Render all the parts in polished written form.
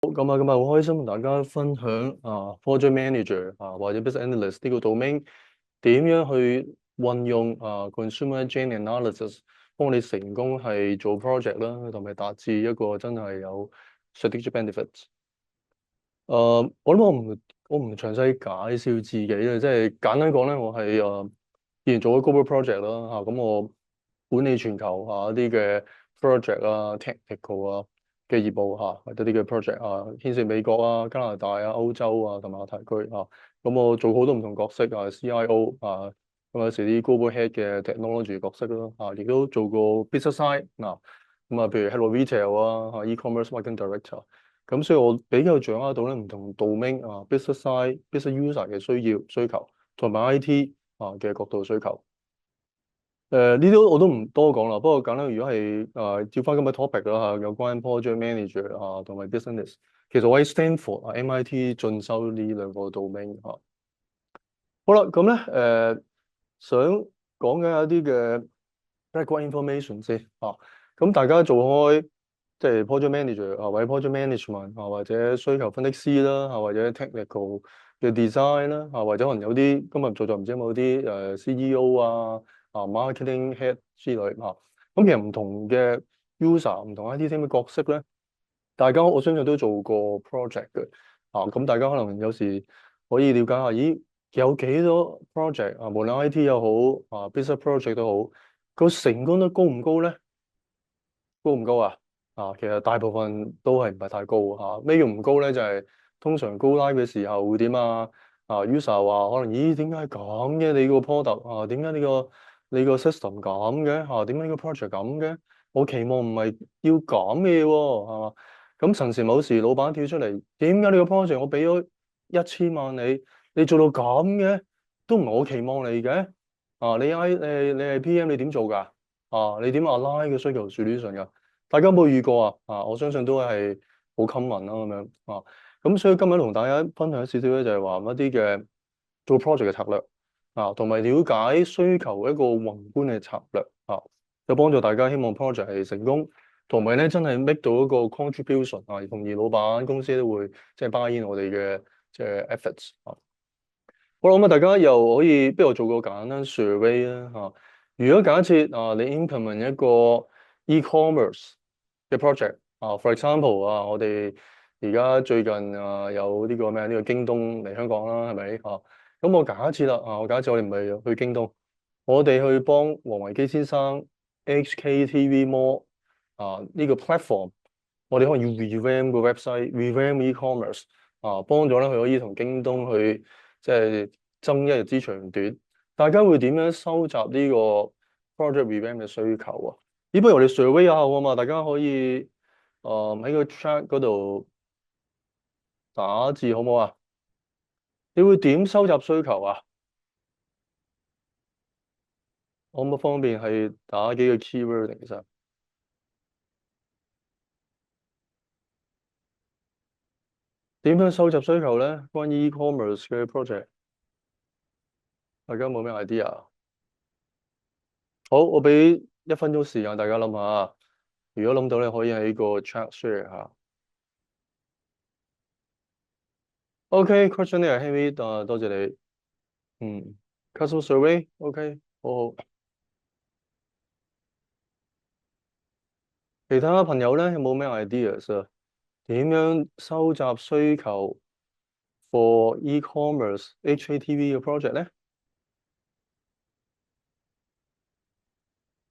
咁啊，好開心同大家分享project manager 或者 business analyst 呢個 domain 點樣去運用consumer journey analysis 幫你成功係做 project 啦，同埋達至一個真係有 strategic benefits。我諗我唔詳細介紹自己啦，即係簡單講咧，我係以前做咗 global project 啦咁我管理全球一啲嘅 project technical嘅業務或者啲嘅 project 牽涉美國加拿大歐洲同埋亞太區咁我做好多唔同角色CIO 咁有時啲 global head 嘅 technology 角色啦亦都做過 business side 咁譬如 head of retail e-commerce marketing director。咁所以我比較掌握到咧唔同 domain business side、business user 嘅需求，同埋 IT 嘅角度需求。呢啲我都唔多講啦。不過簡單，如果係照翻今日 topic 啦有關 project manager 同埋 business，其實我喺 Stanford MIT 進修呢兩個 domain 好啦，咁咧想講緊一啲嘅 background information 先咁大家做開即係 project manager或者 project management 或者需求分析師啦或者 technical 嘅 design 啦或者可能有啲今日做就唔知有冇啲CEO marketing head 之類咁其實唔同嘅 user 唔同 IT team 嘅角色咧，大家我相信都做過 project 嘅咁大家可能有時可以了解下，咦有幾多 project無論 IT 又好business project 都好，個成功率高唔高咧？高唔高其實大部分都係唔係太高咩叫唔高咧？就係通常 go live 嘅時候會點user 話可能咦點解咁嘅？你個 product點解你個 system 咁嘅點解呢個 project 咁嘅？我期望唔係要咁嘅喎係嘛？咁陳時某時老闆跳出嚟，點解你個 project 我俾咗1000萬你做到咁嘅？都唔係我期望你嘅你係 PM 你點做㗎你點 align 個需求 solution 㗎？大家有冇遇過我相信都係好 common 啦咁樣咁所以今日同大家分享少少咧，就係話一啲嘅做 project 嘅策略同埋了解需求一個宏觀嘅策略有幫助大家希望 project 係成功，同埋咧真係 make 到一個 contribution從而老闆公司都會即係 buy in 我哋嘅即係 efforts 好啦，咁大家又可以不如做個簡單 survey 啦如果假設你 implement 一個 e-commerce 嘅 project for example 我哋而家最近有呢個咩呢個京東嚟香港啦，係咪咁我假設啦我假設我哋唔係去京東，我哋去幫王維基先生 HKTV Mall 呢個 platform，我哋可能要 revamp 個 website，revamp e-commerce 幫咗咧佢可以同京東去即係爭一日之長短。大家會點樣收集呢個 project revamp 嘅需求不如我哋 survey 下好嘛？大家可以喺個 chat 嗰度打字好唔好你會點收集需求可唔可方便係打幾個 keyword 其實點樣收集需求咧？關於 e-commerce 嘅 project，大家有冇咩 idea？好，我俾1分鐘時間大家諗下，如果諗到咧，可以喺個 chat share 下。OK，questionnaire Henry，多謝你。customer survey，OK，好好。其他朋友咧有冇咩 ideas 點樣收集需求 for e-commerce HATV 嘅 project 咧？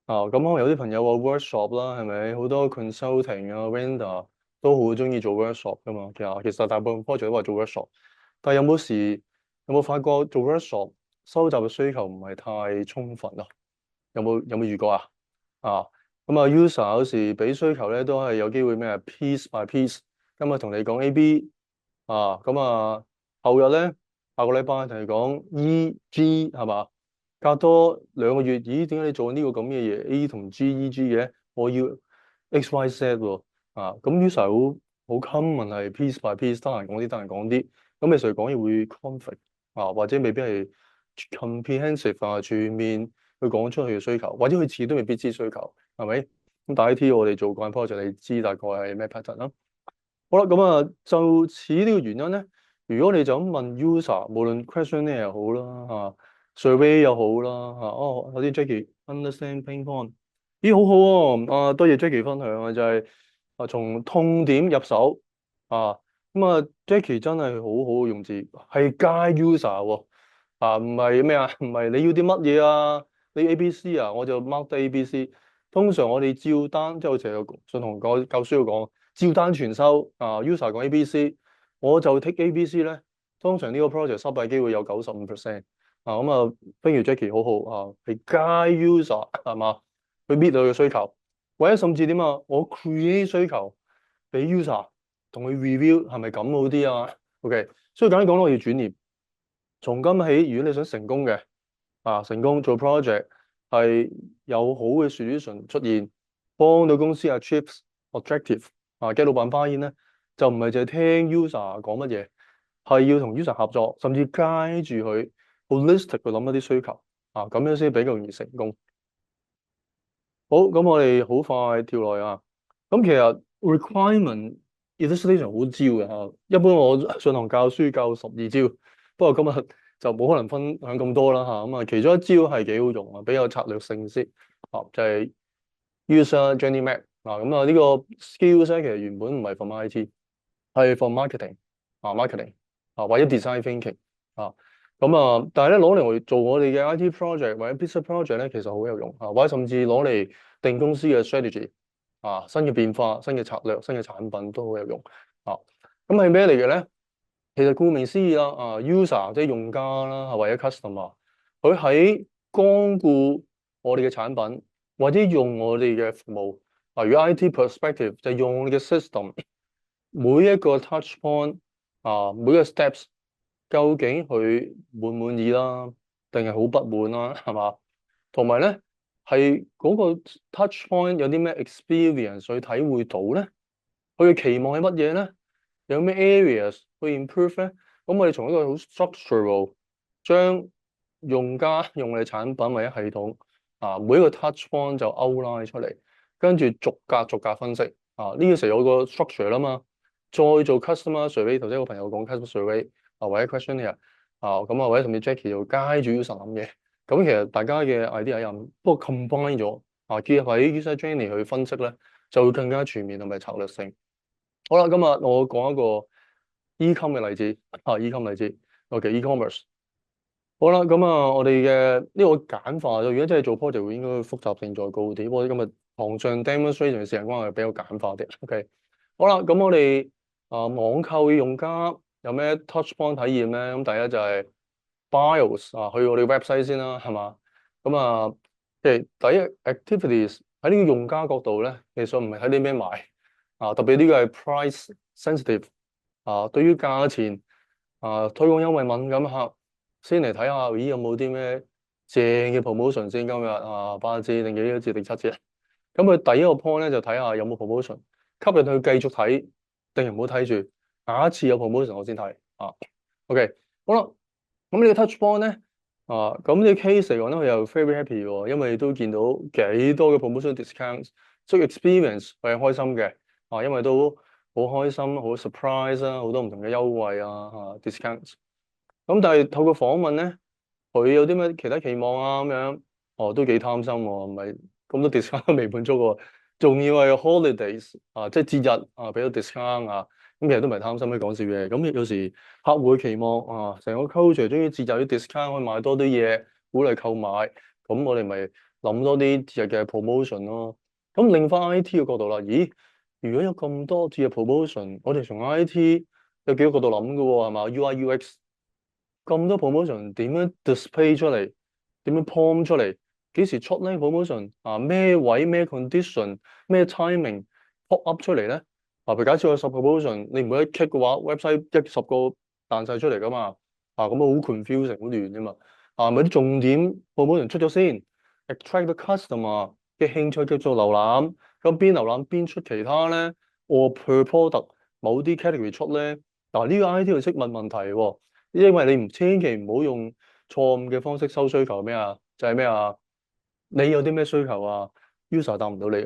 咁可能有啲朋友話 workshop 啦，係咪？好多 consulting vendor 都好中意做 workshop 噶嘛。其實大部分 project 都話做 workshop，但係有冇發覺做 workshop 收集嘅需求唔係太充分有冇遇過咁user 有時俾需求咧都係有機會咩piece by piece，今日同你講 A、B 咁後日咧下個禮拜同你講 E、G 係嘛？隔多2個月，咦？點解你做呢個咁嘅嘢 A 同 G、E、G 嘅？我要 X、Y、Z 喎咁 user 好 common 係 piece by piece，得閒講啲，得閒講啲，咁其實講嘢會 conflict 或者未必係 comprehensive 全面去講出去嘅需求，或者佢自己都未必知需求，係咪？咁大 IT 我哋做慣 project，你知大概係咩 pattern 啦？好啦，咁啊，就此呢個原因咧，如果你就咁問 user，無論 questionnaire 又好啦，survey 又好啦，哦，有啲 Jackie understand pain point，咦，好好喎，多謝 Jackie 分享啊，就係從痛點入手啊，咁Jackie 真係好好用字，係 guide user 喎，唔係咩啊，唔係你要啲乜嘢啊，你 A B C 啊，我就 mark 低 A B C，通常我哋照單，即係好似有信同教書要講。照單全收user 講 ABC，我就 take ABC 咧。通常呢個 project 失敗機會有95%咁不如 Jackie 好好係 guide user 係嘛，去 meet 到佢嘅需求，或者甚至點我 create 需求俾 user 同佢 review 係咪咁好啲啊？OK，所以簡單講，我要轉念，從今起，如果你想成功嘅成功做 project 係有好嘅 solution 出現，幫到公司 achieve objective get 老闆 buy in 咧，就唔係淨係聽 user 講乜嘢，係要同 user 合作，甚至 guide 住佢 holistic 去諗一啲需求咁樣先比較容易成功。好，咁我哋好快跳落去咁其實 requirement illustration 好招嘅一般我上堂教書教12招，不過今日就冇可能分享咁多啦咁其中一招係幾好用比較策略性先就係 user journey map 呢個 skills 咧，其實原本唔係 from IT，係 from marketing 或者 design thinking 但係咧攞嚟做我哋嘅 IT project 或者 business project 咧，其實好有用或者甚至攞嚟定公司嘅 strategy 新嘅變化、新嘅策略、新嘅產品都好有用咁係咩嚟嘅咧？其實顧名思義啦user 即係用家啦，或者 customer，佢喺光顧我哋嘅產品或者用我哋嘅服務如果 IT perspective 就用我哋嘅 system，每一個 touch point 每個 steps。究竟佢滿唔滿意啦，定係好不滿啦，係嘛？同埋咧，係嗰個 touch point 有啲咩 experience 去體會到咧？佢嘅期望係乜嘢咧？有咩 areas 去 improve 咧？咁我哋從一個好 structural 將用家用嘅產品或者系統每一個 touch point 就 outline 出嚟，跟住逐格分析呢個時候有個 structure 啦嘛，再做 customer survey，頭先有個朋友講 customer survey。或者 questionnaire 或者甚至 Jackie 就街住 user 諗嘅，咁其實大家嘅 idea 又不過 combine 咗結合喺 user journey 去分析咧，就會更加全面同埋策略性。好啦，今日我講一個 e-com 嘅例子e-com 例子 OK e-commerce。好啦，咁我哋嘅呢個簡化咗，如果真係做 project 會應該複雜性再高啲，不過今日堂上 demonstration 嘅時間關係比較簡化啲。OK，好啦，咁我哋網購嘅用家有咩 touch point 體驗咧？咁第一就係 bios 去我哋 website 先啦，係嘛？咁其實第一 activities 喺呢個用家角度咧，其實唔係睇啲咩買特別呢個係 price sensitive 對於價錢推廣優惠敏感客，先嚟睇下咦有冇啲咩正嘅 promotion 先，今日8折定幾多折定7折？咁佢第一個 point 咧就睇下有冇 promotion，吸引佢繼續睇，定係唔好睇住，下一次有 promotion 我先睇OK，好啦，咁呢個 touch point 咧咁呢個 case 嚟講咧，佢又 very happy 喎，因為都見到幾多嘅 promotion discount，所以 experience 佢係開心嘅因為都好開心，好 surprise 啦，好多唔同嘅優惠discount。咁但係透過訪問咧，佢有啲咩其他期望咁樣都幾貪心喎，唔係咁多 discount 都未滿足喎，仲要係 holidays 即係節日俾到 discount咁其實都唔係貪心嘅講笑嘅。咁有時客戶嘅期望成個 culture 中意節日啲 discount 可以買多啲嘢，鼓勵購買，咁我哋咪諗多啲節日嘅 promotion 咯。咁另翻 IT 嘅角度啦，咦？如果有咁多節日 promotion，我哋從 IT 有幾個角度諗㗎喎，係嘛？UI UX 咁多 promotion 點樣 display 出嚟？點樣 pom 出嚟？幾時出咧 promotion？咩位咩 condition 咩 timing pop up 出嚟咧？譬如假設有10 promotion，你唔會一 click 嘅話，website 10個彈晒出嚟噶嘛？咁好 confusing 好亂啫嘛？咪啲重點 promotion 出咗先，attract the customer 嘅興趣叫做瀏覽，咁邊瀏覽邊出其他咧？or per product 某啲 category 出咧？呢個 IT 就識問問題喎。因為你千祈唔好用錯誤嘅方式收需求咩就係咩你有啲咩需求user 答唔到你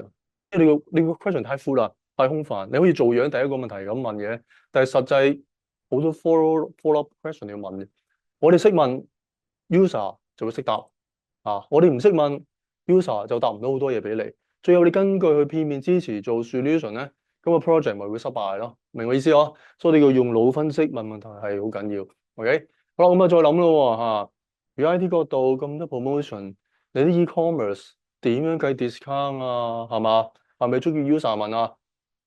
你個 question 太闊啦，太空泛。你可以做樣第一個問題咁問嘅，但係實際好多 follow up question 要問嘅。我哋識問 user 就會識答啊，我哋唔識問 user 就答唔到好多嘢俾你。最後你根據佢片面之詞做 solution 咧，咁個 project 咪會失敗咯。明我意思嗬？所以你要用腦分析問問題係好緊要。OK，好啦，咁啊再諗咯嚇。如果喺呢個度咁多 promotion，你啲 e-commerce 點樣計 discount 啊？係嘛？係咪中意 user 問啊？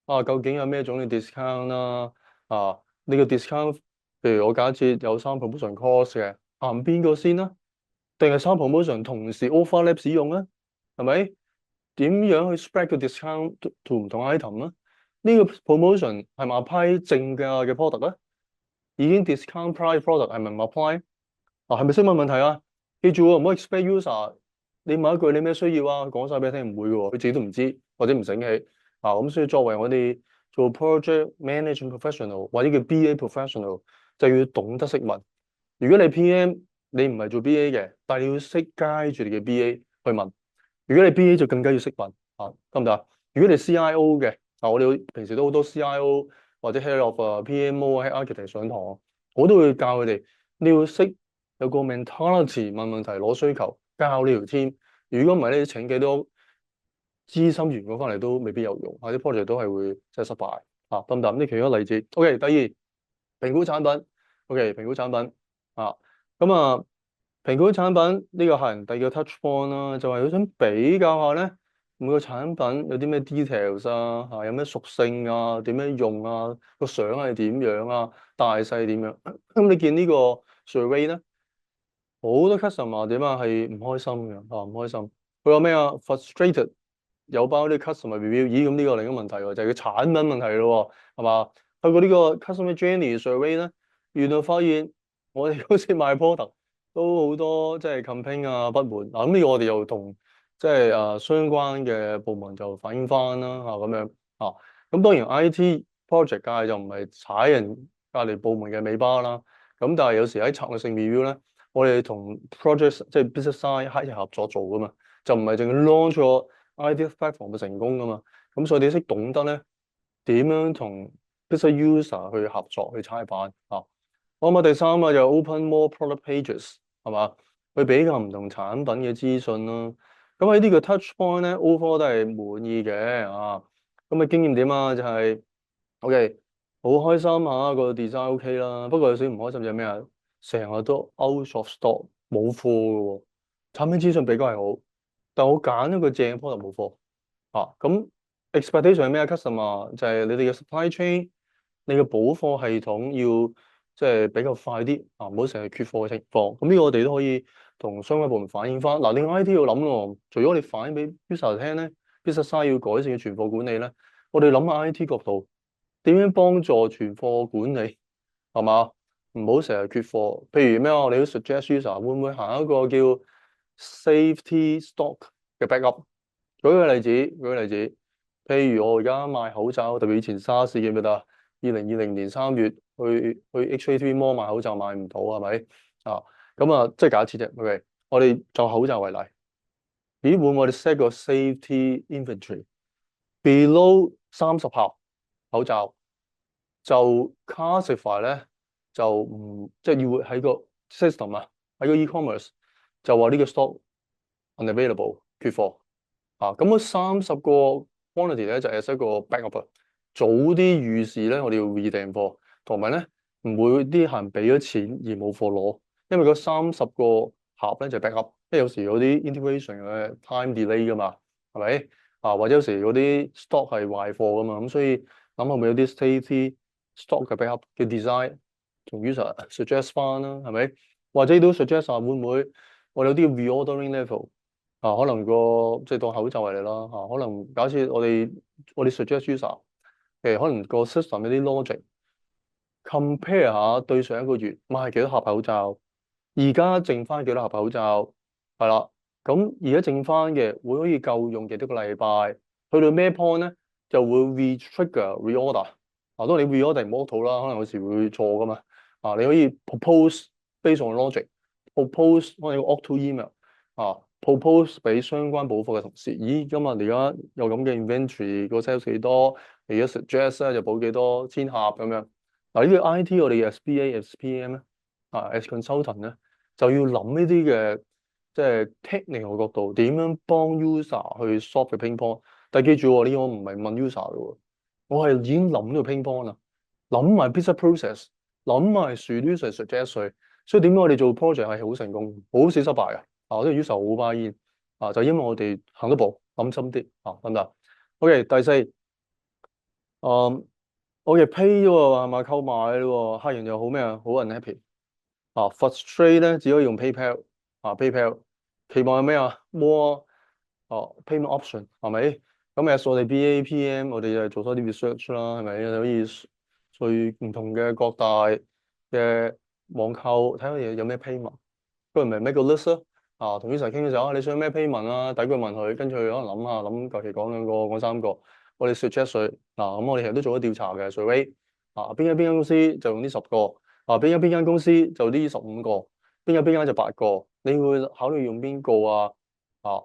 啊，究竟有咩種嘅 discount 啦？啊，呢個 discount，譬如我假設有3 promotion course 嘅，行邊個先啦？定係3 promotion 同時 overlap 使用咧？係咪？點樣去 spread 個 discount to 唔同 item 咧？呢個 promotion 係咪 apply 正價嘅 product 咧？已經 discount price product 係咪唔 apply？啊，係咪識問問題啊？記住喎，唔好 expect user，你問一句你咩需要啊？講晒俾你聽唔會嘅喎，佢自己都唔知或者唔醒起啊。咁所以作為我哋做 project management professional 或者叫 BA professional，就要懂得識問。如果你 PM 你唔係做 BA 嘅，但係你要識 guide 住你嘅 BA 去問。如果你 BA 就更加要識問啊，得唔得啊？如果你 CIO 嘅，啊，我哋平時都好多 CIO 或者 head of PMO 喺 architect 上堂，我都會教佢哋，你要識有個 mentality 問問題攞需求，教呢條 team。如果唔係咧，請幾多資深員工翻嚟都未必有用，或者 project 都係會即係失敗啊，得唔得？呢其中一個例子。OK，第二評估產品。OK，評估產品啊，咁啊。評估產品呢個客人第二個 touch point 啦，就係佢想比較下咧每個產品有啲咩 details 啊，有咩屬性啊，點樣用啊，個相係點樣啊，大細點樣。咁你見呢個 survey 咧，好多 customer 點啊係唔開心嘅啊，唔開心。佢話咩啊？frustrated，有包啲 customer review。咦，咁呢個另一個問題喎，就係佢產品問題咯，係嘛？透過呢個 customer journey survey 咧，原來發現我哋好似賣 product。都好多即係 campaign 啊不滿嗱，咁呢個我哋又同即係相關嘅部門就反映翻啦嚇咁樣啊。咁當然 IT project 界就唔係踩人隔離部門嘅尾巴啦。咁但係有時喺策略性 review 咧，我哋同 project 即係 business side 一齊合作做噶嘛，就唔係淨係 launch 個 IT platform 嘅成功噶嘛。咁所以你識懂得咧點樣同 business user 去合作去踩板啊。好嘛，第三就 open more product pages。係嘛？去比較唔同產品嘅資訊啦。咁喺呢個 touch point 咧，overall 都係滿意嘅啊。咁啊經驗點啊？就係 OK，好開心嚇個 design OK 啦。不過有少少唔開心就係咩啊？成日都 out of stock 冇貨嘅喎。產品資訊比較係好，但我揀咗個正 product 冇貨啊。咁 expectation 係咩啊？customer 就係你哋嘅 supply chain，你嘅補貨系統要即係比較快啲啊，唔好成日缺貨嘅情況。咁呢個我哋都可以同相關部門反映翻。嗱，另外 IT 要諗喎，除咗我哋反映俾 user 聽咧，business side 要改善嘅存貨管理咧，我哋諗下 IT 角度點樣幫助存貨管理係嘛？唔好成日缺貨。譬如咩啊，我哋都 suggest user 會唔會行一個叫 safety stock 嘅 backup？舉個例子，譬如我而家賣口罩，特別以前沙士記唔記得啊？2020年3月去 HKTV Mall 買口罩買唔到係咪啊？咁啊，即係假設啫。OK，我哋就口罩為例，咦會唔會我哋 set 個 safety inventory below 30盒口罩就 classify 咧，就唔即係要喺個 system 啊，喺個 e-commerce 就話呢個 stock unavailable 缺貨。啊，咁嗰30個 quantity 咧就係一個 backup，早啲預示咧，我哋要預訂貨，同埋咧唔會啲客人俾咗錢而冇貨攞，因為嗰30個盒咧就係 backup，因為有時有啲 integration 嘅 time delay 噶嘛，係咪？啊，或者有時嗰啲 stock 係壞貨噶嘛，咁所以諗下會有啲 safety stock 嘅 backup 嘅 design 同 user suggest 翻啦，係咪？或者都 suggest 下會唔會我哋有啲 reordering level？啊，可能即係當口罩為例啦，可能假設我哋 suggest user，可能個 system 有啲 logic compare 下對上一個月賣幾多盒口罩，而家剩翻幾多盒口罩，係啦，咁而家剩翻嘅會可以夠用幾多個禮拜，去到咩 point 咧就會 re-trigger reorder。當你 reorder 唔 auto 啦，可能有時會錯噶嘛，你可以 propose based on logic，propose 可能個 auto email。propose 俾相關補貨嘅同事，咦，今日而家有咁嘅 inventory，個 sales 幾多？而家 suggest 咧就補幾多千盒咁樣。嗱，呢個 IT 我哋嘅 SBA、SPM 咧，as consultant 咧就要諗呢啲嘅即係 technical 角度，點樣幫 user 去 solve 嘅 pain point。但係記住喎，呢個唔係問 user 嘅喎，我係已經諗呢個 pain point 啦，諗埋 business process，諗埋 solution suggest。所以點解我哋做 project 係好成功，好少失敗嘅。啊，呢個 user 好 buy in 啊，就因為我哋行一步，諗深啲啊，得唔得？OK，第四，我嘅 pay 咗喎，係咪購買咯？客人又好咩啊？好 unhappy 啊，frustrate 咧只可以用 PayPal 啊，PayPal 期望係咩啊？more payment option 係咪？咁我哋 BAPM 我哋就做多啲 research 啦，係咪？可以去唔同嘅各大嘅網購睇下嘢有咩 payment。佢唔係 make 個 list 咯，啊，同 user 傾嘅時候啊，你想咩 payment 啊？第一句問佢，跟住佢可能諗下諗，求其講兩個，講三個，我哋 suggest 佢嗱，咁我哋其實都做咗調查嘅，survey 啊，邊間公司就用呢10個，啊，邊間公司就呢15個，邊間就8個，你會考慮用邊個啊？啊，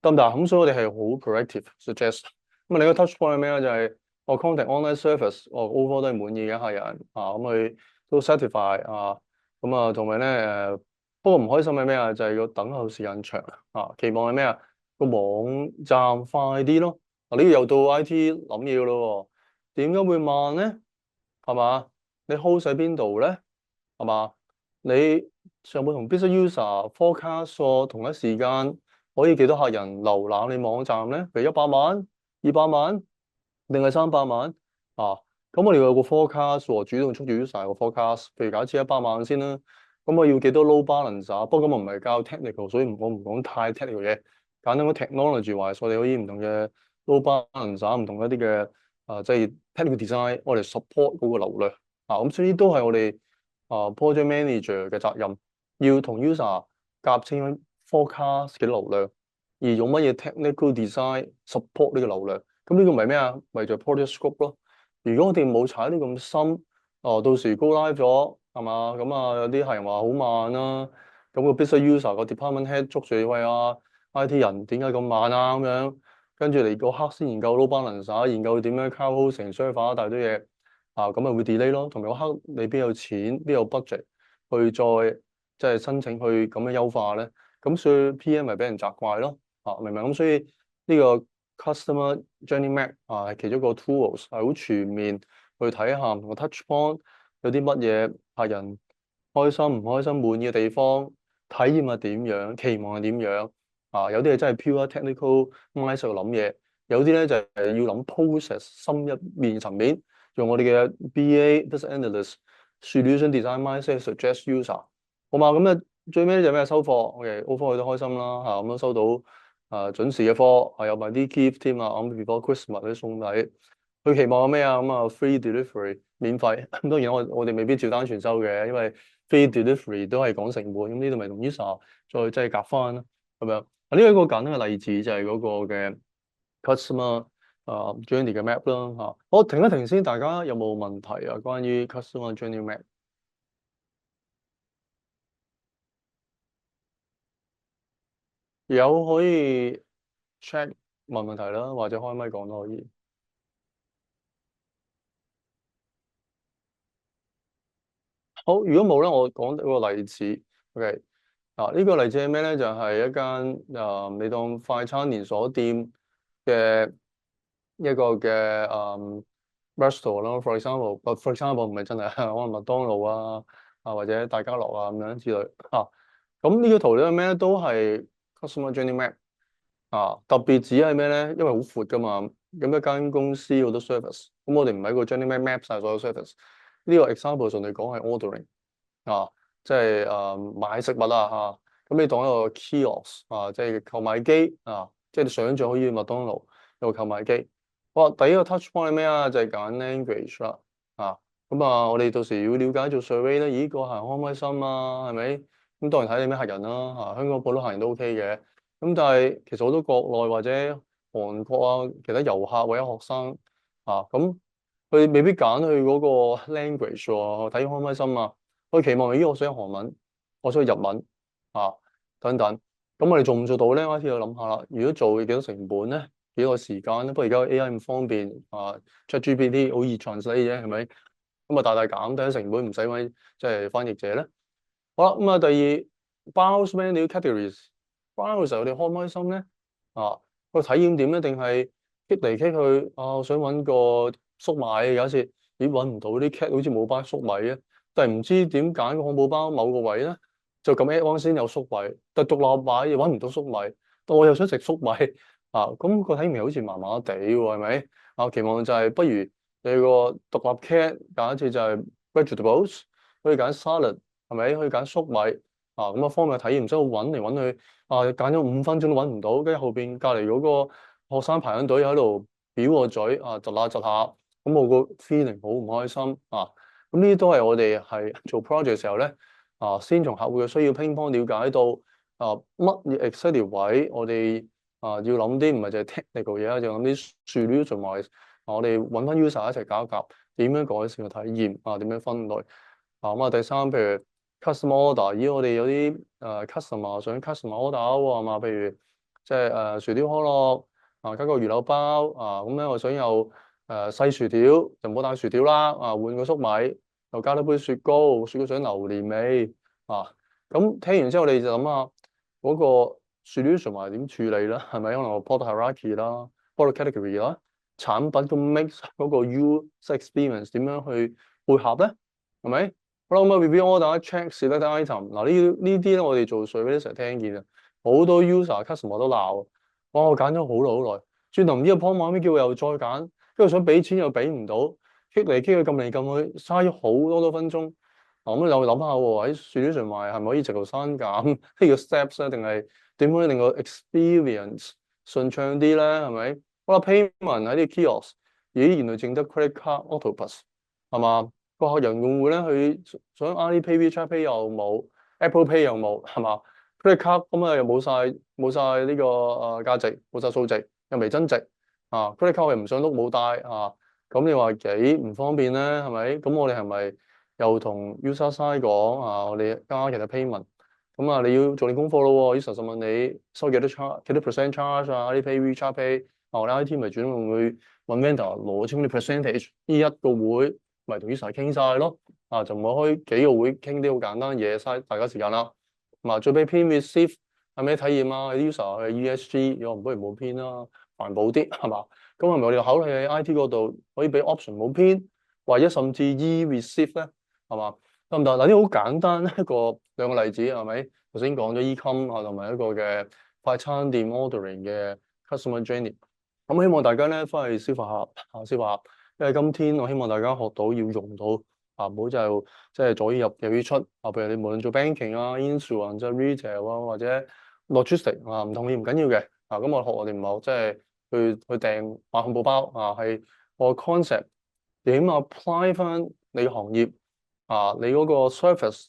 得唔得？咁所以我哋係好 proactive suggest。咁啊，另一個 touch point 係咩咧？就係我 contact online service，我 overall 都係滿意嘅客人啊，咁佢都 satisfy 啊，咁啊，同埋咧不過唔開心係咩啊？就係個等候時間長啊！期望係咩啊？個網站快啲咯。嗱，呢個又到 IT 諗嘢噶咯喎。點解會慢咧？係嘛？你 hold 喺邊度咧？係嘛？你上冇同 business user forecast 過同一時間可以幾多客人瀏覽你網站咧？譬如100萬、200萬定係300萬啊？咁我哋有個 forecast 喎，主動捉住 user 個 forecast。譬如假設100萬先啦。咁我要幾多 load balance 啊？不過咁我唔係教 technical，所以我唔講太 technical 嘢。簡單講 technology 話，我哋可以唔同嘅 load balance 啊，唔同一啲嘅即係 technical design，我哋 support 嗰個流量啊。咁所以都係我哋project manager 嘅責任，要同 user 夾清 forecast 嘅流量，而用乜嘢 technical design support 呢個流量。咁呢個唔係咩啊？為咗 project scope 咯。如果我哋冇踩得咁深，到時 go live 咗。係嘛？咁啊，有啲客人話好慢啦。咁個 business user 個 department head 捉住喂啊，IT 人點解咁慢啊？咁樣跟住嚟個刻先研究 load balance，研究點樣 cloud hosting server 一大堆嘢啊，咁咪會 delay 咯。同埋個刻你邊有錢，邊有 budget 去再即係申請去咁樣優化咧？咁所以 PM 咪俾人責怪咯。啊，明唔明？咁所以呢個 customer journey map 係其中一個 tools，係好全面去睇下唔同個 touch point。有啲乜嘢客人開心唔開心滿意嘅地方，體驗係點樣，期望係點樣啊？有啲係真係 pure technical mindset 去諗嘢，有啲咧就係要諗 process 深一面層面，用我哋嘅 BA business analyst solution design mindset suggest user，好嘛？咁咧最尾就咩收貨，OK，offer 佢都開心啦嚇，咁都收到準時嘅貨，有埋啲 gift 添啊，咁 before Christmas 啲送禮。佢期望咩啊？咁啊，free delivery 免費。咁當然我哋未必照單全收嘅，因為 free delivery 都係講成本。咁呢度咪同 user 再即係夾翻咯，咁樣。呢一個簡單嘅例子就係嗰個嘅 customer journey 嘅 map 啦嚇。我停一停先，大家有冇問題啊？關於 customer journey map 有可以 check 問問題啦，或者開咪講都可以。好，如果冇咧，我講一個例子。OK。呢個例子係咩咧？就係一間你當快餐連鎖店嘅一個嘅restaurant 啦。For example 唔係真係可能麥當勞或者大家樂咁樣之類嚇。咁呢個圖咧咩咧？都係 customer journey map 特別指係咩咧？因為好闊噶嘛。咁一間公司好多 service，咁我哋唔係一個 journey map 晒所有 service。呢個 example 上嚟講係 ordering。即係買食物咁你當一個 kiosk 即係購買機即係你想像可以麥當勞有個購買機。哇，第一個 touch point 係咩啊？就係揀 language 啦咁我哋到時要了解做 survey 咧，咦，個客人開唔開心啊？係咪？咁當然睇你咩客人啦香港普通客人都 OK 嘅。咁但係其實好多國內或者韓國其他遊客或者學生咁佢未必揀去嗰個 language 喎，睇開唔開心啊？佢期望咦，我想韓文，我想日文等等。咁我哋做唔做到咧？開始要諗下啦。如果做幾多成本咧？幾個時間咧？不過而家 AI 咁方便啊，ChatGPT 好易 translate 啫，係咪？咁啊大大減低成本，唔使揾即係翻譯者咧。好啦，咁啊第二 browse menu categories，browse 嘅時候我哋開唔開心咧？啊個體驗點咧？定係 click 嚟 click 去啊？我想揾個粟米，有一次咦揾唔到啲 cat 好似冇包粟米啊，但係唔知點揀個漢堡包某個位咧，就咁 add on 先有粟米，但係獨立擺又揾唔到粟米，但我又想食粟米啊，咁個體驗好似麻麻地喎，係咪？啊期望就係不如你個獨立 cat 揀一次就係 vegetables，可以揀 salad。係咪可以揀粟米啊？咁啊方便體驗，唔使我揾嚟揾去啊，揀咗5分鐘都揾唔到，跟住後邊隔離嗰個學生排緊隊喺度表個嘴啊，窒下窒下，咁我個 feeling 好唔開心啊！咁呢啲都係我哋係做 project 嘅時候咧啊，先從客戶嘅需要乒乓了解到啊乜嘢 exactly 位，我哋啊要諗啲唔係淨係 technical 嘢啦，就諗啲 solution wise，我哋揾翻 user 一齊搞一搞，點樣改善個體驗啊？點樣分類？啊咁啊，第三，譬如 customer order，咦，我哋有啲customer 想 customer order 喎，係嘛？譬如即係薯條可樂啊，加個魚柳包啊，咁咧我想有細薯條，就唔好打薯條啦，啊換個粟米，又加多杯雪糕，雪糕想榴蓮味啊。咁聽完之後，你就諗下嗰個 solution 係點處理啦？係咪可能個 product hierarchy 啦，product category 啦，產品個 mix 嗰個 user experience 點樣去配合咧？係咪？好啦，咁啊 review order check select item 嗱呢啲咧，我哋做 service 成日聽見啊，好多 user customer 都鬧，哇！我揀咗好耐，轉頭唔知個 point 咩叫我又再揀，跟住想俾錢又俾唔到，click 嚟 click 去撳嚟撳去，嘥咗好多分鐘。咁又諗下喎，喺 solution 埋係咪可以直頭刪減呢個 steps 咧？定係點可以令個 experience 順暢啲咧？係咪？好啦，payment 喺啲 kiosk，咦原來淨得 credit card octopus 係嘛？個客人會唔會咧？佢想 Alipay、WeChat Pay 又冇，Apple Pay 又冇，係嘛？credit card 咁啊又冇晒呢個價值，冇晒數值，又未增值啊！credit card 又唔想碌冇帶啊！咁你話幾唔方便咧？係咪？咁我哋係咪又同 user side 講啊？我哋加其他 payment，咁啊你要做啲功課咯喎！user 就問你收幾多 charge，幾多 percent charge 啊？Alipay、WeChat Pay，啊我哋 IT 咪主動去揾 vendor 攞清啲 percentage，呢一個會。咪同 user 傾晒咯，啊就唔好開幾個會傾啲好簡單嘢，嘥大家時間啦。嗱，最尾編 receive 係咩體驗啊？user 係 ESG，如果唔不如冇編啦，環保啲係嘛？咁係咪我哋考慮喺 IT 嗰度可以俾 option 冇編，或者甚至 e-receive 咧係嘛？得唔得？嗱啲好簡單兩個例子係咪？頭先講咗 e-com 啊，同埋一個嘅快餐店 ordering 嘅 customer journey。咁希望大家咧翻去消化下，消化下。因為今天我希望大家學到要用到啊，唔好就即係左耳入右耳出啊。譬如你無論做 banking 啊、insurance 啊、retail 啊或者 logistic 啊，唔同意唔緊要嘅啊。咁我哋唔好即係去訂買漢堡包啊，係個 concept 點 apply 翻你行業啊，你嗰個 service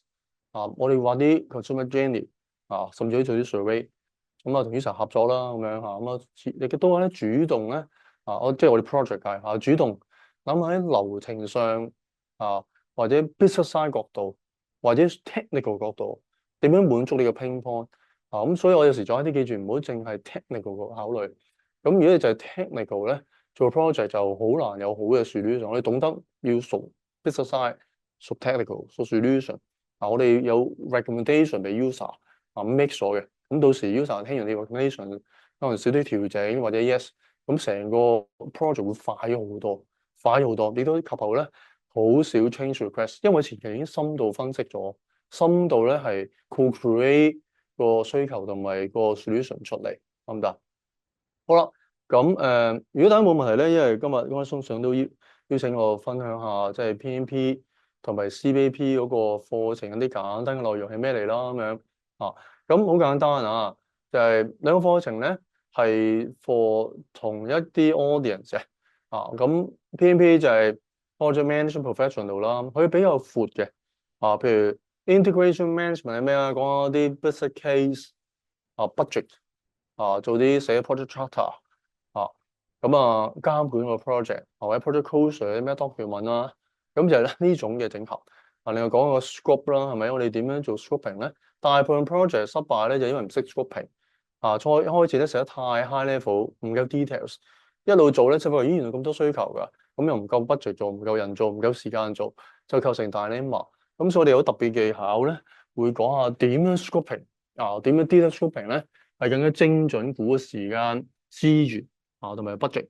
啊，我哋話啲 consumer journey 啊，甚至可以做啲 survey。咁啊，同 user 合作啦，咁樣嚇，咁啊，亦都咧主動咧啊，即係我哋 project 界嚇，主動諗喺流程上啊，或者 business side 角度，或者 technical 角度，點樣滿足你個 pain point 啊？咁所以我有時做一啲記住，唔好淨係 technical 個考慮。咁如果你就係 technical 咧，做 project 就好難有好嘅 solution。我哋懂得要熟 business side，熟 technical，熟 solution。啊，我哋有 recommendation 俾 user 啊 make 咗嘅。咁到時 user 聽完你 recommendation，可能少啲調整或者 yes，咁成個 project 會快咗好多，快咗好多。你都及後咧，好少 change request，因為前期已經深度分析咗，深度咧係 co-create 個需求同埋個 solution 出嚟，得唔得？好啦，咁如果大家冇問題咧，因為今日松上都邀請我分享下，即係 PMP 同埋 CBAP 嗰個課程有啲簡單嘅內容係咩嚟啦，咁樣啊。咁好簡單啊，就係兩個課程咧係 for 同一啲 audience 嘅啊。咁 PMP 就係 Project Management Professional 啦，佢比較闊嘅啊。譬如 Integration Management 係咩啊？講一啲 business case 啊，budget 啊，做啲寫 project charter 啊，咁啊監管個 project 或者 project closure 啲咩 document 啦，咁就係呢種嘅整合。啊，另外講個 scope 啦，係咪？我哋點樣做 scoping 咧？大部分 project 失敗咧，就因為唔識 scoping。一開始咧寫得太 high level，唔夠 details，一路做咧就發覺咦原來咁多需求㗎，咁又唔夠 budget 做，唔夠人做，唔夠時間做，就構成 dilemma。咁所以我哋有特別技巧咧，會講下點樣 scoping 點樣 detail scoping 咧係更加精準估個時間、資源同埋 budget。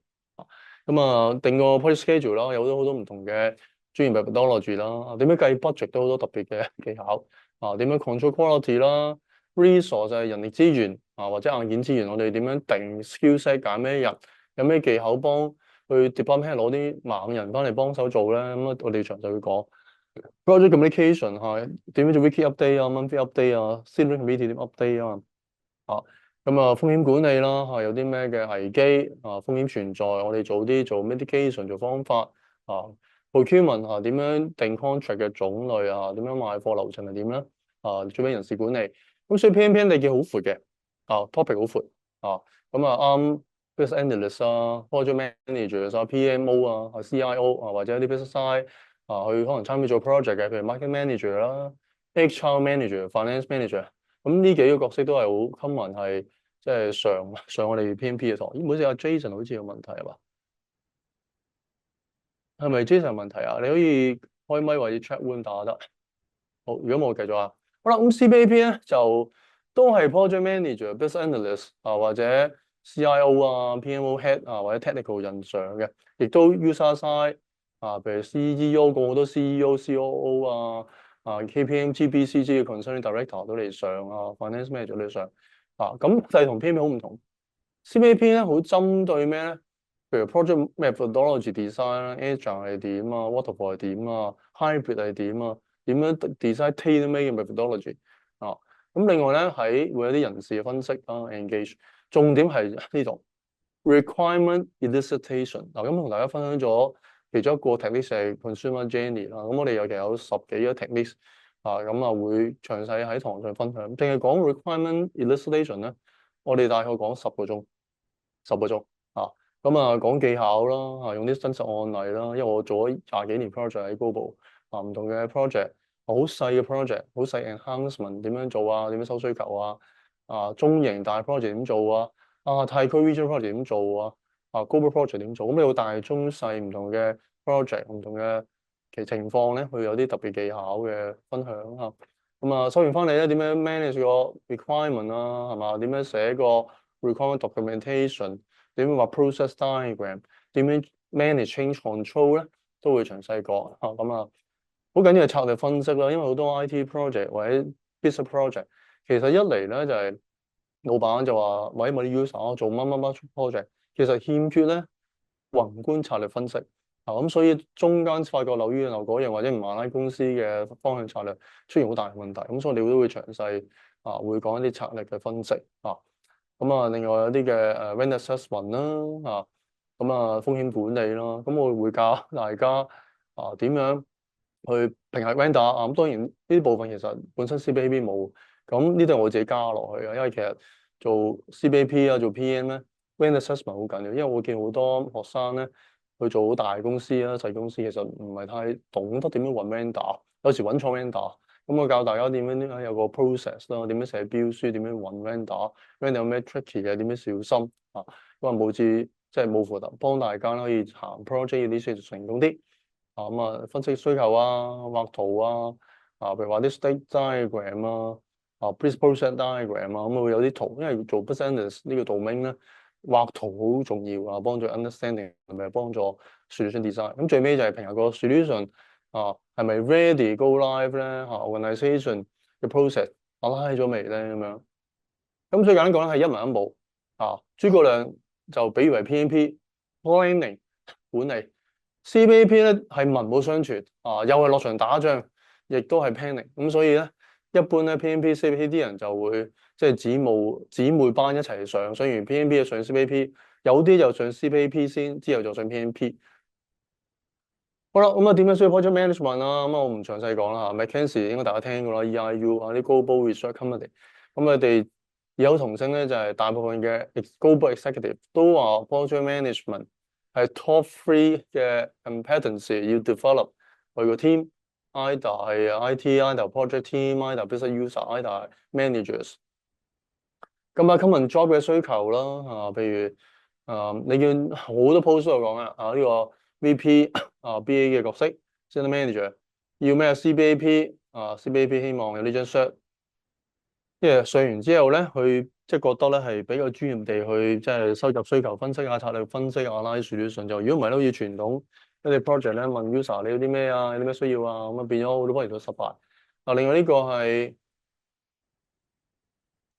咁定個 project schedule 啦，有好多唔同嘅專業 methodology 啦，點樣計 budget 都好多特別嘅技巧點樣 control quality 啦，resource 就係人力資源或者硬件資源，我哋點樣定 skill set 揀咩人，有咩技巧幫去 department 攞啲猛人翻嚟幫手做咧，咁我哋詳細會講 project communication 點樣做 weekly update monthly update steering committee 點 update 咁風險管理啦有啲咩嘅危機風險存在，我哋做 mitigation 做方法procurement點樣定 contract 嘅種類點樣賣貨流程係點咧最尾人事管理，咁所以 PM 你見好闊嘅topic 好闊咁啱 business analyst project manager PMO CIO或者啲 business side 去可能參與做 project 嘅，譬如 market manager 啦、HR manager、finance manager，咁呢幾個角色都係好 common 係即係上我哋 PMP 嘅堂。唔好意思Jason 好似有問題係嘛？係咪 Jason 有問題啊？你可以開咪或者 chat room 打得。好，如果冇繼續好啦，咁 CBAP 咧就都係 project manager、business analyst 或者 CIO PMO head 或者 technical 人上嘅，亦都 user side 譬如 CEO 個個都 CEO、COO KPM、GBCG 嘅 concerning director 都嚟上finance manager 都嚟上咁就係同 PMP 好唔同。CBAP 咧好針對咩咧？譬如 project methodology design Agile 係點Waterfall 係點Hybrid 係點點樣 design tailor-made 嘅 methodology 咁另外咧會有啲人事嘅分析engage， 重點係呢度 requirement elicitation 咁同大家分享咗其中一個 technique 係 consumer journey 咁我哋其實有10幾個 technique 會詳細喺堂上分享，淨係講 requirement elicitation 咧，我哋大概講10個鐘講技巧啦用啲真實案例啦，因為我做咗20幾年 project 喺 Global 唔同嘅 project， 好細嘅 project， 好細 enhancement 點樣做點樣收需求中型大 project 點做太區 regional project 點做Global project 點做，咁有大中細唔同嘅 project 唔同嘅情況咧，佢有啲特別技巧嘅分享收完翻嚟咧點樣 manage 個 requirement 係嘛？點樣寫個 requirement documentation， 點樣畫 process diagram， 點樣 manage change control 咧，都會詳細講好緊要係策略分析啦，因為好多 IT project 或者 business project， 其實一嚟咧就係老闆就話某啲 user 做乜 project， 其實欠缺咧宏觀策略分析咁所以中間發覺漏於漏嗰樣或者唔馬拉公司嘅方向策略出現好大嘅問題，咁所以我哋都會詳細會講一啲策略嘅分析另外有啲嘅vendor assessment 啦風險管理啦，咁我會教大家點樣去評核 vendor 咁當然呢啲部分其實本身 CBAP 冇，咁呢度我自己加落去因為其實做 CBAP 做 PM 咧 vendor assessment 好緊要，因為我見好多學生咧去做好大公司細公司其實唔係太懂得點樣揾 vendor， 有時揾錯 vendor， 咁我教大家點樣有個 process 啦，點樣寫標書，點樣揾 vendor 有咩 tricky 嘅，點樣小心冇至即係冇負責幫大家可以行 project 啲先成功啲分析需求畫圖譬如話啲 state diagram process diagram 咁會有啲圖，因為做 business 呢個 domain 咧畫圖好重要幫助 understanding 同埋幫助 solution design， 咁最尾就係評核個 solution係咪 ready go live 咧organization 嘅 process 拉咗未咧咁樣，咁最簡單講咧係一文一武諸葛亮就比喻為 PMP planning 管理，CBAP 咧係文武雙全又係落場打仗，亦都係 planning，咁所以咧一般咧 PMP、CBAP 啲人就會即係姊妹班一齊上完 PMP 就上 CBAP， 有啲就上 CBAP 先，之後就上 PMP。好啦，咁點樣需要 project management 咁我唔詳細講啦 McKinsey 應該大家聽過啦 EIU 啲 Global Research Company， 咁佢哋異口同聲咧就係大部分嘅 Global Executive 都話 project management 係 top 3嘅 competency 要 develop 佢個 team，either 係IT，either project team，either business user，either managers。咁啊，common job 嘅需求啦，譬如你見好多 post 都有講呢個 VP BA 嘅角色，Senior Manager 要咩 CBAP CBAP 希望有呢張 cert，因為上完之後咧，佢即係覺得咧係比較專業地去即係收集需求分析策略分析拉 solution 就，如果唔係都好似傳統一啲 project 咧問 user 你有啲咩有啲咩需要咁變咗好多 project 都失敗。另外呢個係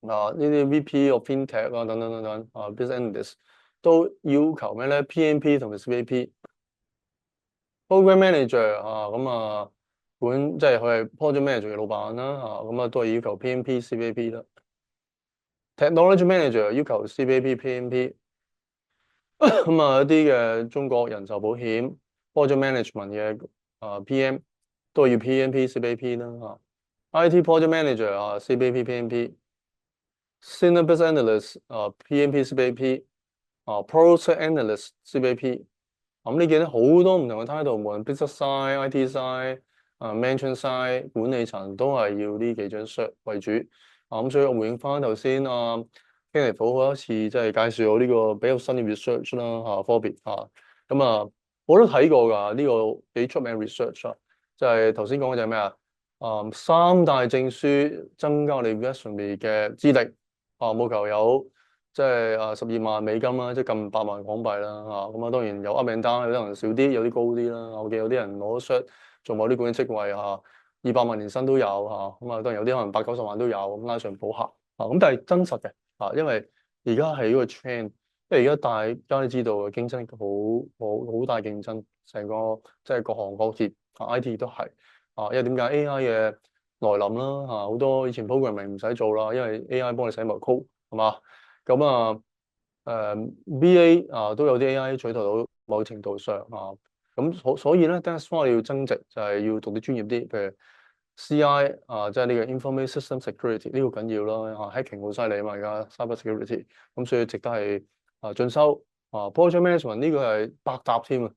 呢啲 VP of FinTech 等等等等Business Analyst 都要求咩咧 PMP 同埋 CAP。Program Manager 即係佢係 Project Manager 嘅老闆啦都係要求 PMP CAP 啦。Technology Manager 要求 CAP PMP。一啲嘅中國人壽保險 Project Management 嘅PM 都係要 PMP CAP 啦IT Project Manager CAP PMP。Senior Business Analyst PMP CAP Project Analyst CAP。咁呢幾啲好多唔同嘅 title，無論 business side、IT side、management side 管理層都係要呢幾張 cert 為主。所以我回應翻頭先Kenneth 好一次即係介紹我呢個比較新嘅 research 啦科別我都睇過㗎呢個幾出名 research 就係頭先講嘅就係咩三大證書增加我哋 resume 嘅資歷務求有即係12萬美金啦，即係近8萬港幣啦當然有 up and down，有啲人少啲，有啲高啲啦。我見有啲人攞 cert 做某啲管理職位200萬年薪都有當然有啲可能80-90萬都有咁拉上補下咁但係真實嘅因為而家係呢個 trend，因為而家大家都知道嘅競爭好大競爭，成個即係各行各業IT 都係因為點解 AI 嘅來臨啦好多以前 programming 唔使做啦，因為 AI 幫你寫埋 code 係嘛咁BA 都有啲 AI 取代到某程度上咁所以咧 that's why 要增值就係要讀啲專業啲，譬如 CI 即係呢個 Information System Security 呢個緊要啦hacking 好犀利啊嘛而家 cyber security 咁所以值得係進修Project Management 呢個係百搭添啊，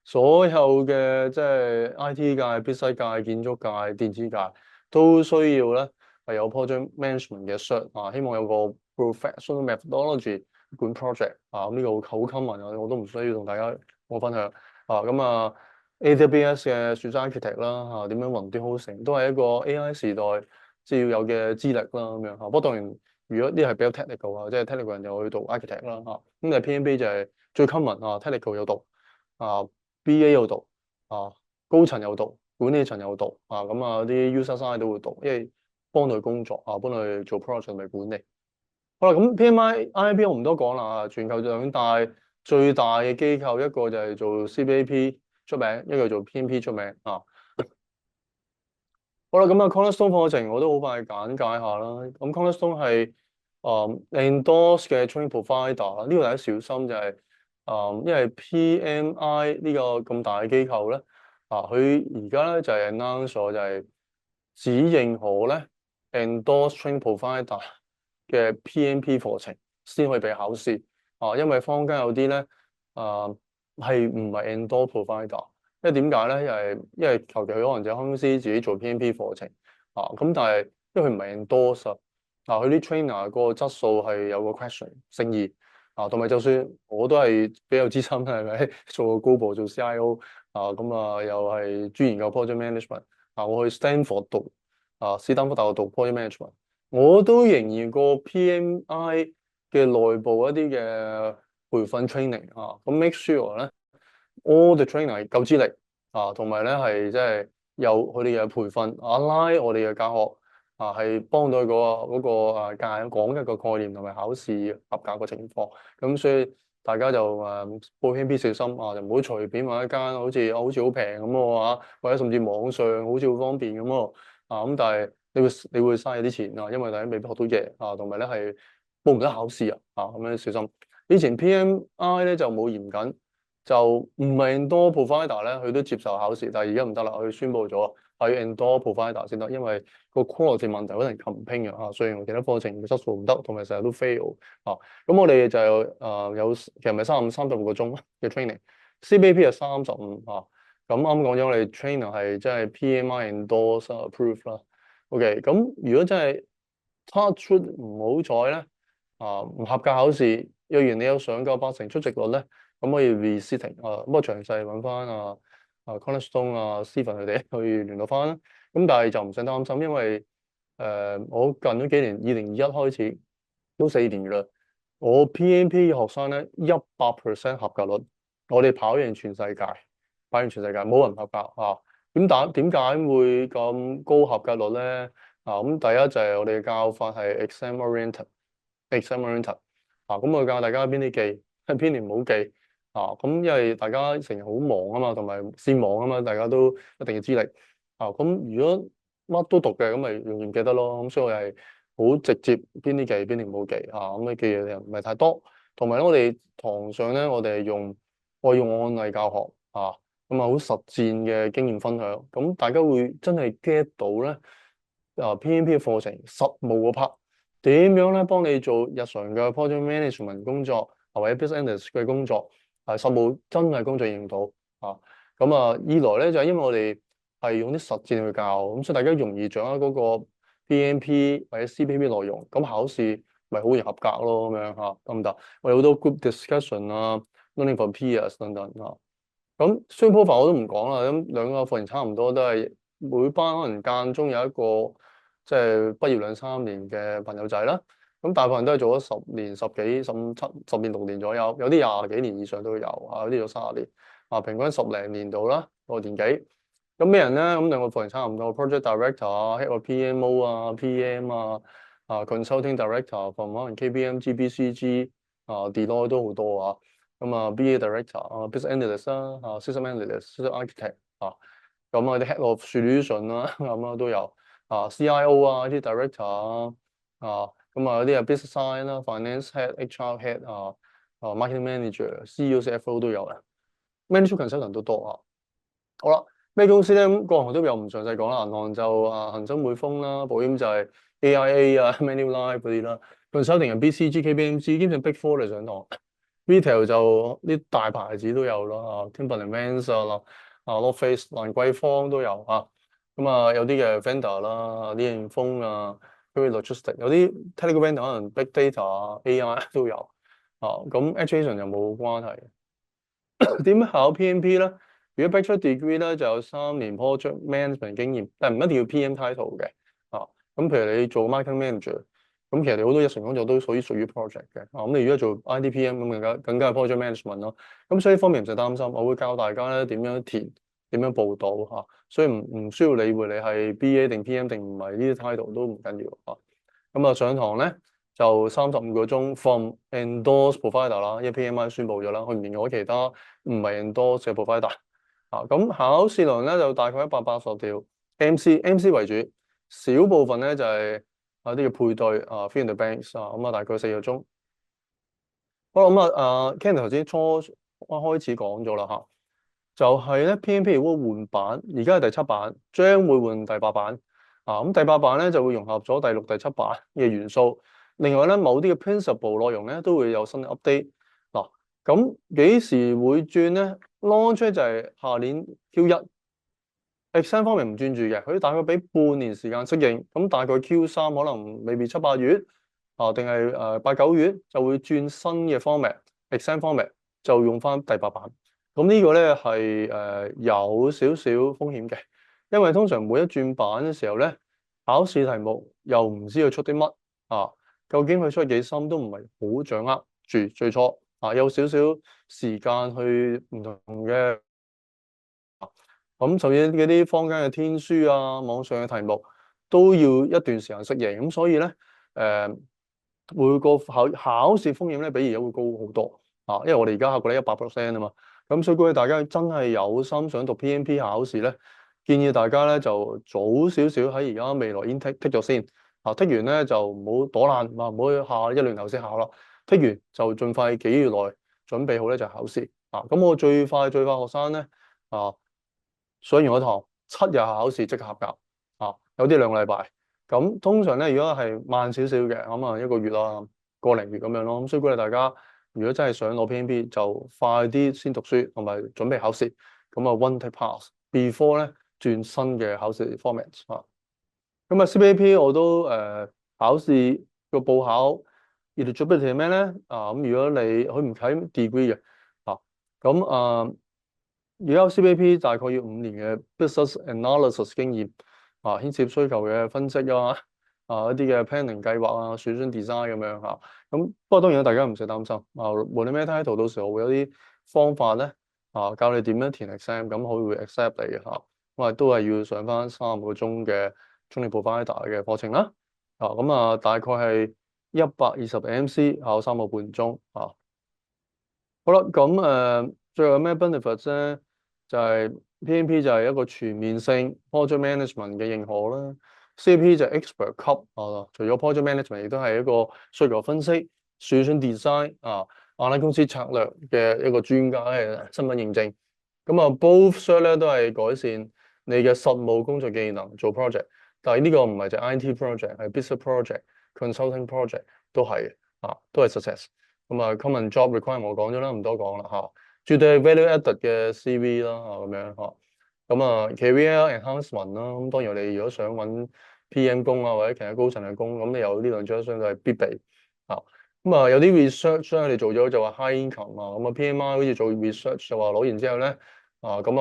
所有嘅即係 IT 界、必須界、建築界、電子界都需要咧係有 Project Management 嘅 cert 希望有個 professional methodology 管 project呢個好 common 我都唔需要同大家我分享AWS 嘅 Solution Architect 啦點樣雲端 hosting 都係一個 AI 時代即係要有嘅資歷啦咁樣不過當然如果呢係比較 technical 即係 technical 人就去讀 architect 啦咁但係 PMP 就係最 common technical 有讀BA 有讀高層有讀管理層有讀啲 user side 都會讀，因為幫佢工作幫佢做 project 同埋管理。好啦，咁 PMI IB 我唔多講啦全球兩大最大嘅機構，一個就係做 CBAP 出名，一個做 PMP 出名好啦，咁Cornerstone 課程我都好快簡介下啦。咁 Cornerstone 係endorse 嘅 training provider 啦，呢個大家小心就係因為 PMI 呢個咁大嘅機構咧佢而家咧就係 announce 咗就係只認可咧 endorse training provider 嘅 PMP 課程先可以俾考試因為坊間有啲咧係唔係 endorse provider，因為點解咧？因為求其佢可能就公司自己做 PMP 課程咁但係因為佢唔係 endorse 佢啲 trainer 個質素係有個 question 誠意同埋就算我都係比較資深係咪做過 Global 做 CIO 又係專研究 project management 我去 Stanford 讀斯坦福大學讀 project management， 我都仍然過 PMI 嘅內部一啲嘅培訓 training 咁 make sure 咧 all the trainer 夠資歷同埋咧係即係有佢哋嘅培訓align我哋嘅教學係幫到嗰個講一個概念同埋考試合格嘅情況，咁所以大家就報 PMP 小心就唔好隨便揾一間好似好平咁喎或者甚至網上好似好方便咁喎咁但係你會嘥啲錢因為大家未必學到嘢同埋咧係報唔到考試咁樣小心。以前 PMI 咧就冇嚴謹，就唔係 endorse provider 咧，佢都接受考試，但係而家唔得啦，佢宣布咗係 endorse provider 先得，因為個 quality 問題可能 complain 嘅所以我其他課程嘅質素唔得，同埋成日都 fail 咁我哋就有其實咪36個鐘嘅 training，CBAP 係35咁啱講咗我哋 trainer 係即係 PMI endorse approved 啦。OK，咁如果真係 touch wood 唔好彩咧唔合格考試，若然你有上夠80%出席率咧，咁可以 resitting 咁我詳細揾翻Cornerstone Stephen 佢哋去聯絡翻啦。咁但係就唔使擔心，因為我近咗幾年，2021開始都4年啦。我 PMP 嘅學生咧100% 合格率，我哋跑贏全世界，跑贏全世界冇人合格啊！點解會咁高合格率咧？咁第一就係我哋嘅教法係 exam oriented 咁我教大家邊啲記，邊啲唔好記咁因為大家成日好忙啊嘛，同埋善忘啊嘛，大家都一定要知力咁如果乜都讀嘅，咁咪容易唔記得咯。咁所以我係好直接邊啲記，邊啲唔好記咁你記嘅又唔係太多。同埋咧，我哋堂上咧，我哋用案例教學咁好實戰嘅經驗分享，咁大家會真係 get 到咧PMP 嘅課程實務嗰 part 點樣咧，幫你做日常嘅 project management 工作或者 business analyst 嘅工作實務真係工作應用到咁二來咧就係因為我哋係用啲實戰去教，咁所以大家容易掌握嗰個 PMP 或者 CPP 內容，咁考試咪好容易合格咯，咁樣得唔得？我哋好多 group discussion learning for peers 等等咁 student profile 我都唔講啦，咁兩個課程差唔多，都係每班可能間中有一個即係畢業2-3年嘅朋友仔啦。咁大部分都係做咗10年、10幾、15、10年、6年左右，有啲20幾年以上都有有啲做30年平均10零年度啦個年紀。咁咩人咧？咁兩個課程差唔多 project director head of PMO PM consulting director from 可能 KPMG BCG Deloitte 都好多BA director business analyst system analyst、system architect 啲 head of solution 咁都有CIO IT director 有啲business side finance head HR head marketing manager CEO CFO 都有management consultant 都多好啦，咩公司咧？咁各行都有，唔詳細講啦。銀行就恒生匯豐啦，保險就係 AIA Manulife 嗰啲啦。consulting 係 BCG KPMG，基本上 Big Four 嚟上堂。retail 就啲大牌子都有啦Timberland Vans North Face 蘭桂坊都有有啲嘅 vendor 啦，啲應豐Logistics 有啲 technical vendor 可能 Big Data AI 都有咁 education 就冇關係。點考 PMP 咧？如果 Bachelor Degree 咧，就有3年 Project Management 經驗，但係唔一定要 PM title 嘅咁譬如你做 Marketing Manager，咁其實你好多日常工作都屬於 project 嘅咁你如果做 IDPM 咁更加係 Project Management 咯。咁所以呢方面唔使擔心，我會教大家咧點樣填、點樣報到所以唔需要理會你係 BA 定 PM 定唔係呢啲 title 都唔緊要咁上堂咧就35個鐘 from endorse provider 啦，因為 PMI 宣布咗啦，佢唔認可其他唔係 endorse 嘅 provider咁考試量咧就大概180條 MC 為主，少部分咧就係有啲嘅配對fill in the blanks 大概4個鐘。好啦Ken 頭先開始講咗啦就係咧 PMP 如果換版，而家係第7版，將會換第8版咁第8版咧就會融合咗第6、第7版嘅元素。另外咧，某啲嘅 principle 內容咧都會有新嘅 update 咁幾時會轉咧？launch 就係下年 Q1。exam 方面唔轉住嘅，佢大概俾半年時間適應。咁大概 Q3 可能未必7、8月定係8、9月就會轉新嘅 format。exam format 就用翻第8版。咁呢個咧係有少少風險嘅，因為通常每一轉版嘅時候咧，考試題目又唔知佢出啲乜究竟佢出幾深都唔係好掌握住。最初有少少時間去唔同嘅咁，甚至嗰啲坊間嘅天書網上嘅題目都要一段時間適應。咁所以咧每個考試風險咧比而家會高好多因為我哋而家考過咧100%嘛。咁所以如果大家真係有心想讀 PMP 考試咧，建議大家咧就早少少喺而家未來 intake take 咗先剔完咧就唔好躲懶唔好下1年後先考啦。剔完就盡快幾月內準備好咧就考試咁我最快學生咧上完嗰堂7日考試即刻合格有啲2個禮拜。咁通常咧如果係慢少少嘅1個月個零月咁樣咯。咁所以鼓勵大家，如果真係想攞 PMP 就快啲先讀書同埋準備考試。咁one take pass before 咧轉新嘅考試 format CPAP 我都考試個報考 eligibility 係咩咧？咁如果佢唔睇 degree 嘅咁而家 CBAP 大概要5年嘅 business analysis 經驗牽涉需求嘅分析一啲嘅 planning 計劃solution design 咁樣咁不過當然大家唔使擔心無論咩 title，到時候會有啲方法咧教你點樣填 exam，咁佢會 accept 你嘅我哋都係要上翻3個鐘嘅 training provider 嘅課程啦大概係120 MC 考3個半鐘好啦，咁最後有咩 benefits 咧？就係 PMP 就係一個全面性 project management 嘅認可啦。CAP 就係 expert 級除咗 project management，亦都係一個需求分析、solution design 亞公司策略嘅一個專家嘅身份認證。咁both cert 咧都係改善你嘅實務工作技能做 project，但係呢個唔係就 IT project，係 business project、consulting project 都係都係 success。common job requirement 我講咗啦，唔多講啦絕對係 value added 嘅 CV 啦咁樣career enhancement 啦，咁當然你如果想揾 PM 工或者其他高層嘅工，咁你有呢兩張相對係必備有啲 research 你做咗就話 high income PMI 好似做 research 就話攞完之後咧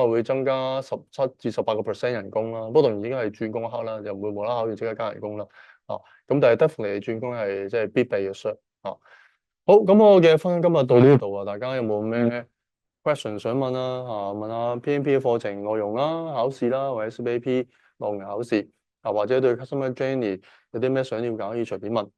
會增加17至18% 人工啦，不過當然應該係轉工一刻啦，就唔會無啦啦考完即刻加人工啦咁但係 definitely 轉工係即係必備嘅 cert好，咁我嘅分享今日到呢度大家有冇咩 question 想問問下 PMP 嘅課程內容啦、考試啦，或者 CBAP 內容考試或者對 customer journey 有啲咩想了解可以隨便問。